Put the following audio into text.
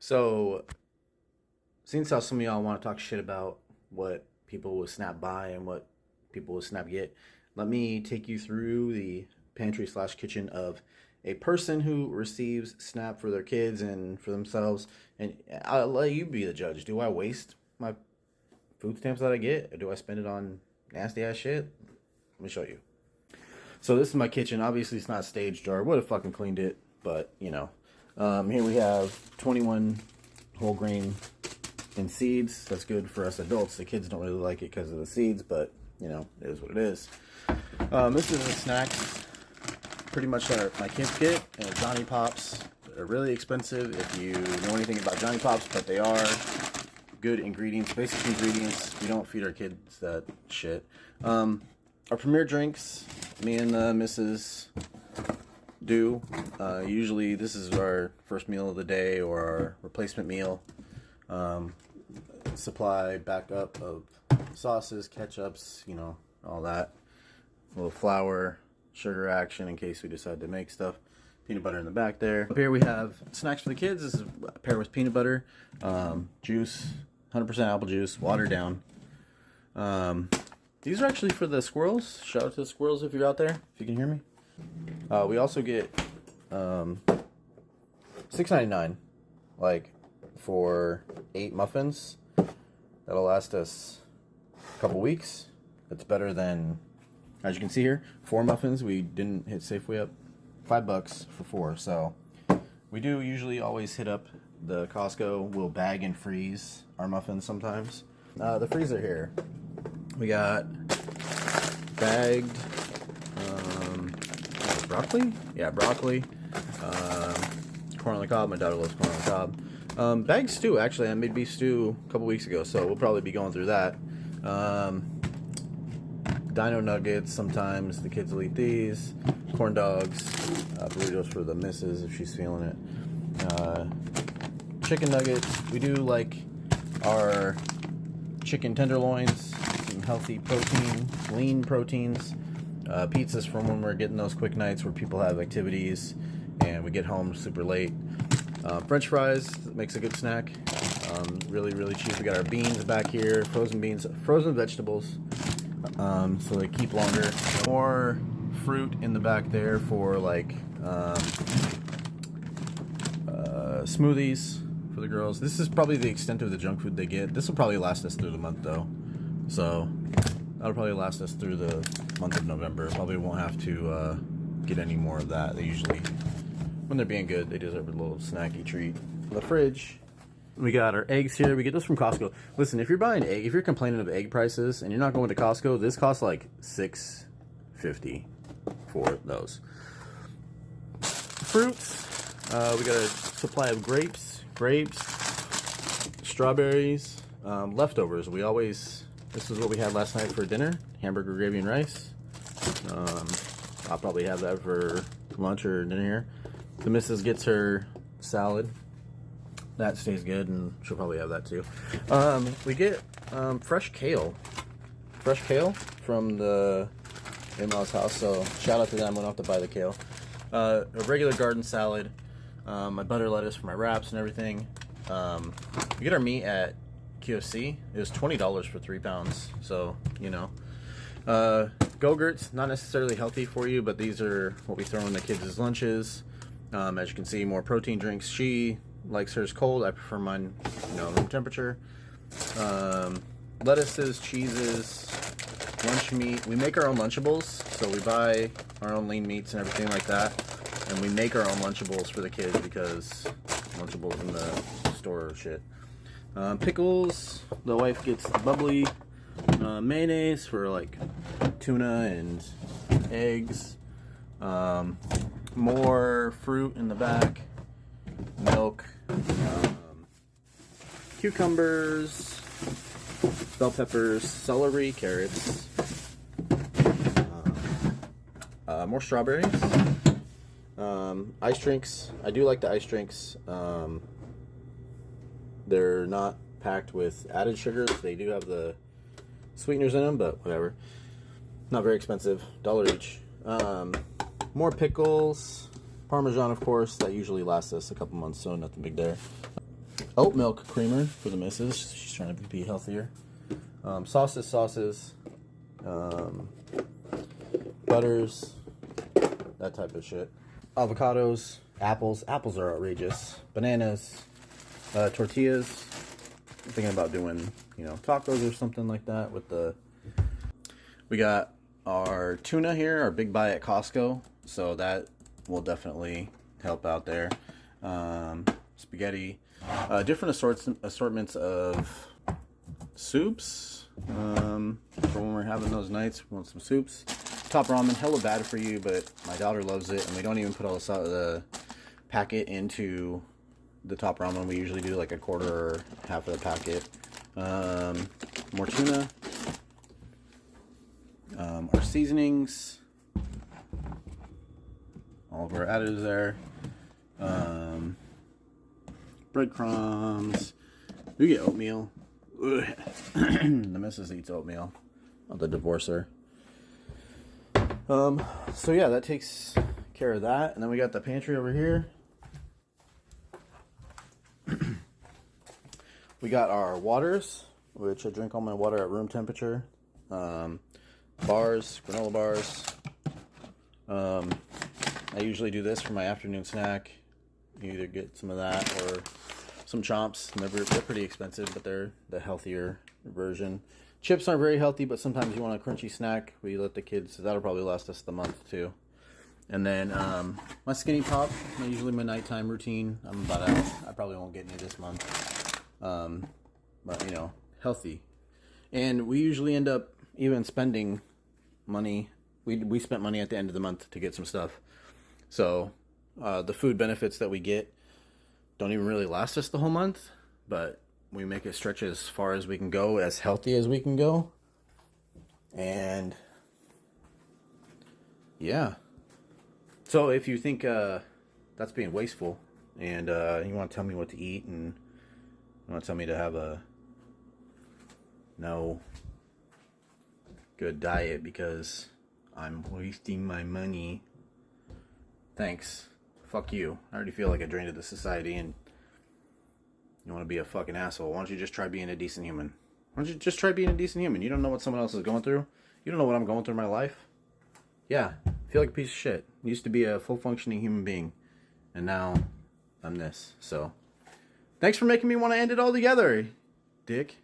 So, since how some of y'all want to talk shit about what people with Snap buy and what people with Snap get, let me take you through the pantry slash kitchen of a person who receives Snap for their kids and for themselves. And I'll let you be the judge. Do I waste my food stamps that I get? Or do I spend it on nasty ass shit? Let me show you. So this is my kitchen. Obviously it's not staged, or I would have fucking cleaned it, but you know. Here we have 21 whole grain and seeds. That's good for us adults. The kids don't really like it because of the seeds, but you know, it is what it is. This is the snacks pretty much that my kids get. And Johnny Pops are really expensive if you know anything about Johnny Pops, but they are good ingredients, basic ingredients. We don't feed our kids that shit. Our premier drinks, me and the missus do. Usually this is our first meal of the day or our replacement meal. Supply backup of sauces, ketchups, you know, all that. A little flour, sugar action in case we decide to make stuff. Peanut butter in the back there. Up here we have snacks for the kids. This is paired with peanut butter, juice, 100% apple juice, watered down. These are actually for the squirrels. Shout out to the squirrels if you're out there, if you can hear me. We also get $6.99, like for 8 muffins. That'll last us a couple weeks. That's better than, as you can see here, 4 muffins. We didn't hit Safeway up. $5 for 4. So we do usually always hit up the Costco. We'll bag and freeze our muffins sometimes. The freezer here, we got bagged broccoli. Yeah, broccoli. Corn on the cob. My daughter loves corn on the cob. Bagged stew. Actually, I made beef stew a couple weeks ago, so we'll probably be going through that. Dino nuggets. Sometimes the kids will eat these. Corn dogs. Burritos for the missus if she's feeling it. Chicken nuggets. We do like our chicken tenderloins, some healthy protein, lean proteins. Pizzas from when we're getting those quick nights where people have activities and we get home super late. French fries, that makes a good snack. Really, really cheap. We got our beans back here, frozen beans, frozen vegetables, so they keep longer. More fruit in the back there for like smoothies for the girls. This is probably the extent of the junk food they get. This will probably last us through the month though, so that'll probably last us through the month of November. Probably won't have to get any more of that. They usually, when they're being good, they deserve a little snacky treat. In the fridge, we got our eggs here. We get this from Costco. Listen, if you're buying egg, if you're complaining of egg prices and you're not going to Costco, this costs like $6.50 for those. Fruits, we got a supply of grapes, strawberries, leftovers. We always, this is what we had last night for dinner, hamburger, gravy, and rice. I'll probably have that for lunch or dinner here. The missus gets her salad. That stays good, and she'll probably have that too. We get fresh kale. Fresh kale from the in-laws house, so shout out to them. We don't have to buy the kale. A regular garden salad. My butter lettuce for my wraps and everything. We get our meat at QFC. It was $20 for 3 pounds, so you know. Go-Gurts, not necessarily healthy for you, but these are what we throw in the kids' lunches. As you can see, more protein drinks. She likes hers cold. I prefer mine, you know, room temperature. Lettuces, cheeses, lunch meat. We make our own Lunchables, so we buy our own lean meats and everything like that. And we make our own Lunchables for the kids because Lunchables in the store are shit. Pickles. The wife gets the bubbly mayonnaise for like tuna and eggs. More fruit in the back. Milk. Cucumbers. Bell peppers. Celery. Carrots. More strawberries. Ice drinks. I do like the ice drinks. They're not packed with added sugars. They do have the sweeteners in them, but whatever. Not very expensive. $1 each. More pickles. Parmesan, of course. That usually lasts us a couple months, so nothing big there. Oat milk creamer for the missus. She's trying to be healthier. Sauces, butters, that type of shit. Avocados, apples. Apples are outrageous. Bananas, tortillas. I'm thinking about doing, tacos or something like that with the... We got our tuna here, our big buy at Costco. So that will definitely help out there. Spaghetti. Different assortments of soups. For when we're having those nights, we want some soups. Top ramen, hella bad for you, but my daughter loves it, and we don't even put all the packet into the top ramen. We usually do like a quarter or half of the packet. More tuna. Our seasonings. All of our additives there. Breadcrumbs. We get oatmeal. The missus eats oatmeal. I'll have to divorce her. So yeah, that takes care of that. And then we got the pantry over here. We got our waters, which I drink all my water at room temperature. Bars, granola bars. I usually do this for my afternoon snack. You either get some of that or some chomps. They're pretty expensive, but they're the healthier version. Chips aren't very healthy, but sometimes you want a crunchy snack. We let the kids, that'll probably last us the month too. And then my skinny pop, usually my nighttime routine. I'm about out. I probably won't get any this month. But healthy. And we usually end up even spending money. We spent money at the end of the month to get some stuff. So the food benefits that we get don't even really last us the whole month, but we make it stretch as far as we can go, as healthy as we can go. And yeah. So if you think that's being wasteful and you want to tell me what to eat and you want to tell me to have a no good diet because I'm wasting my money, thanks. Fuck you. I already feel like I drained the society and you want to be a fucking asshole. Why don't you just try being a decent human? Why don't you just try being a decent human? You don't know what someone else is going through. You don't know what I'm going through in my life. Yeah, I feel like a piece of shit. I used to be a full functioning human being. And now I'm this. So, thanks for making me want to end it all together, dick.